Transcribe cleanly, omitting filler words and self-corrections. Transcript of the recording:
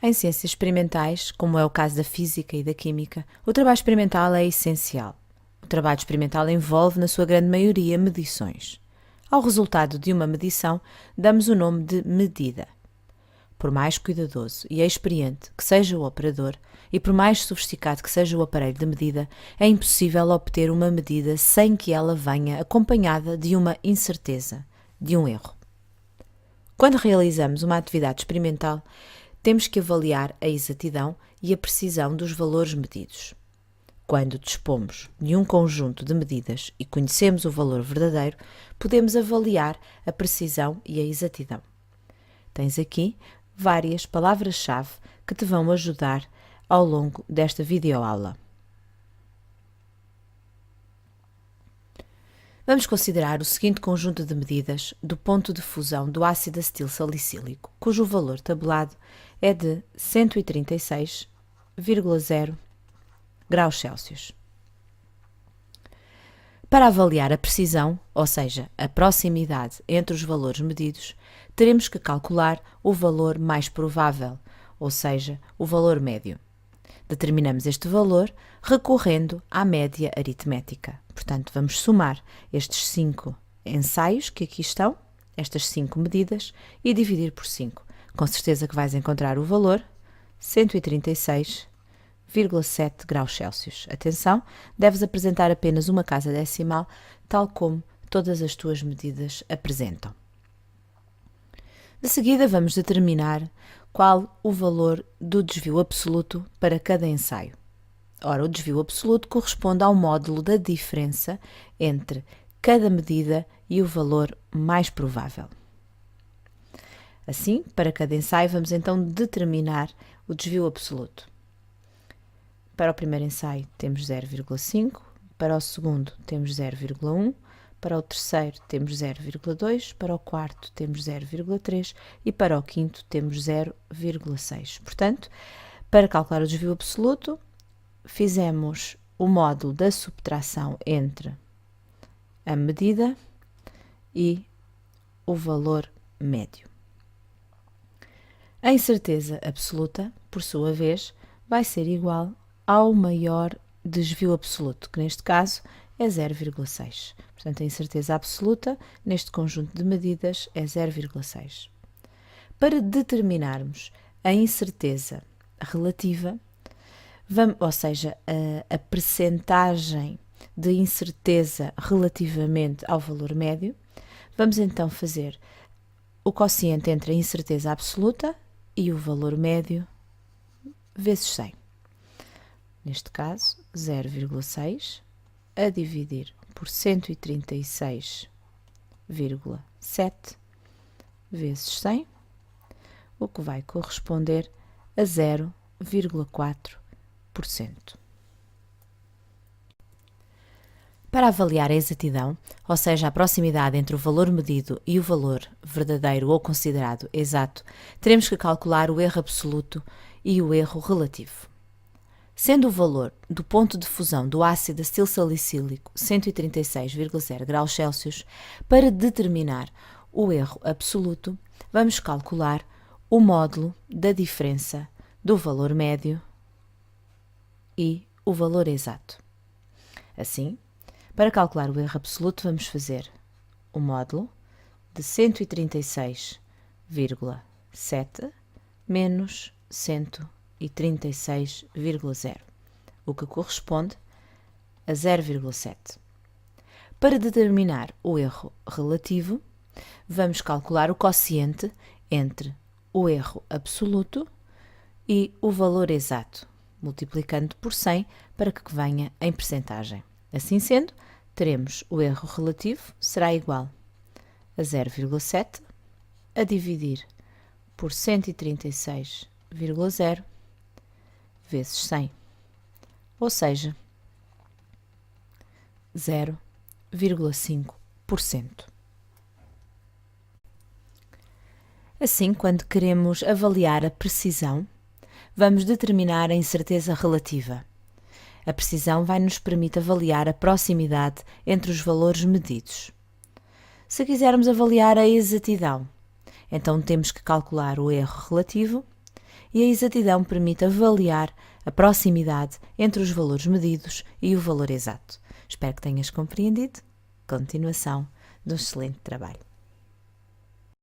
Em ciências experimentais, como é o caso da física e da química, o trabalho experimental é essencial. O trabalho experimental envolve, na sua grande maioria, medições. Ao resultado de uma medição, damos o nome de medida. Por mais cuidadoso e experiente que seja o operador, e por mais sofisticado que seja o aparelho de medida, é impossível obter uma medida sem que ela venha acompanhada de uma incerteza, de um erro. Quando realizamos uma atividade experimental, temos que avaliar a exatidão e a precisão dos valores medidos. Quando dispomos de um conjunto de medidas e conhecemos o valor verdadeiro, podemos avaliar a precisão e a exatidão. Tens aqui várias palavras-chave que te vão ajudar ao longo desta videoaula. Vamos considerar o seguinte conjunto de medidas do ponto de fusão do ácido acetil salicílico, cujo valor tabelado é de 136,0 graus Celsius. Para avaliar a precisão, ou seja, a proximidade entre os valores medidos, teremos que calcular o valor mais provável, ou seja, o valor médio. Determinamos este valor recorrendo à média aritmética. Portanto, vamos somar estes 5 ensaios que aqui estão, estas 5 medidas, e dividir por 5. Com certeza que vais encontrar o valor 136,7 graus Celsius. Atenção, deves apresentar apenas uma casa decimal, tal como todas as tuas medidas apresentam. De seguida, vamos determinar qual o valor do desvio absoluto para cada ensaio. Ora, o desvio absoluto corresponde ao módulo da diferença entre cada medida e o valor mais provável. Assim, para cada ensaio, vamos então determinar o desvio absoluto. Para o primeiro ensaio temos 0,5, para o segundo temos 0,1, para o terceiro temos 0,2, para o quarto temos 0,3 e para o quinto temos 0,6. Portanto, para calcular o desvio absoluto, fizemos o módulo da subtração entre a medida e o valor médio. A incerteza absoluta, por sua vez, vai ser igual ao maior desvio absoluto, que neste caso é 0,6. Portanto, a incerteza absoluta neste conjunto de medidas é 0,6. Para determinarmos a incerteza relativa, ou seja, a percentagem de incerteza relativamente ao valor médio, vamos então fazer o quociente entre a incerteza absoluta e o valor médio vezes 100. Neste caso, 0,6 a dividir por 136,7 vezes 100, o que vai corresponder a 0,4%. Para avaliar a exatidão, ou seja, a proximidade entre o valor medido e o valor verdadeiro ou considerado exato, teremos que calcular o erro absoluto e o erro relativo. Sendo o valor do ponto de fusão do ácido acetil salicílico 136,0 graus Celsius, para determinar o erro absoluto, vamos calcular o módulo da diferença do valor médio e o valor exato. Assim, para calcular o erro absoluto, vamos fazer o módulo de 136,7 menos 136,0, o que corresponde a 0,7. Para determinar o erro relativo, vamos calcular o quociente entre o erro absoluto e o valor exato, multiplicando por 100 para que venha em percentagem. Assim sendo, teremos o erro relativo será igual a 0,7 a dividir por 136,0 vezes 100, ou seja, 0,5%. Assim, quando queremos avaliar a precisão, vamos determinar a incerteza relativa. A precisão vai nos permitir avaliar a proximidade entre os valores medidos. Se quisermos avaliar a exatidão, então temos que calcular o erro relativo e a exatidão permite avaliar a proximidade entre os valores medidos e o valor exato. Espero que tenhas compreendido. Continuação de um excelente trabalho.